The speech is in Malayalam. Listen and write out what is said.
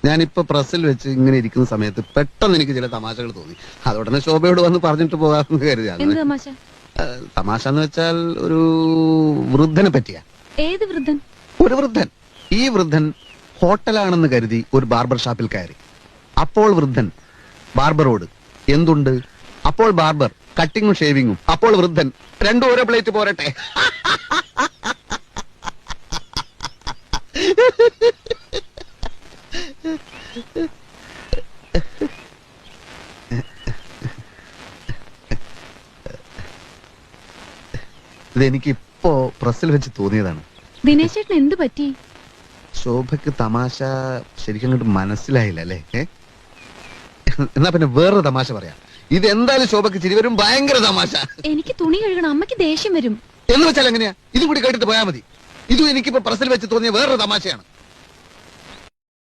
ഞാനിപ്പോ പ്രസ്സിൽ വെച്ച് ഇങ്ങനെ ഇരിക്കുന്ന സമയത്ത് പെട്ടെന്ന് എനിക്ക് ചില തമാശകൾ തോന്നി. അതോടനെ ശോഭയോട് വന്ന് പറഞ്ഞിട്ട് പോകാമെന്ന് കരുതിയാണ്. എന്ത് തമാശ? തമാശ എന്ന് വെച്ചാൽ ഒരു വൃദ്ധനെ പറ്റിയാ. ഏത് വൃദ്ധൻ? ഒരു വൃദ്ധൻ. ഈ വൃദ്ധൻ ഹോട്ടലാണെന്ന് കരുതി ഒരു ബാർബർ ഷാപ്പിൽ കയറി. അപ്പോൾ വൃദ്ധൻ ബാർബറോട് എന്തുണ്ട്? അപ്പോൾ ബാർബർ കട്ടിങ്ങും ഷേവിങ്ങും. അപ്പോൾ വൃദ്ധൻ രണ്ടും ഓരോ പ്ലേറ്റ് പോരട്ടെ. ഇതെനിക്കിപ്പോ പ്രസ്സിൽ വെച്ച് തോന്നിയതാണ്. ദിനേശ് ചേട്ടൻ എന്ത് പറ്റി? ശോഭയ്ക്ക് തമാശ ശരിക്കും അങ്ങോട്ട് മനസ്സിലായില്ല അല്ലേ? എന്നാ പിന്നെ വേറൊരു തമാശ പറയാം. ഇത് എന്തായാലും ശോഭയ്ക്ക് ചിരി വരും. ഭയങ്കര തമാശ. എനിക്ക് തുണി കഴുകണം, അമ്മയ്ക്ക് ദേഷ്യം വരും. എന്ന് വെച്ചാൽ എങ്ങനെയാ? ഇത് കൂടി കേട്ടിട്ട് പോയാൽ മതി. ഇതും എനിക്കിപ്പോ പ്രസ്സിൽ വെച്ച് തോന്നിയ വേറൊരു തമാശയാണ്.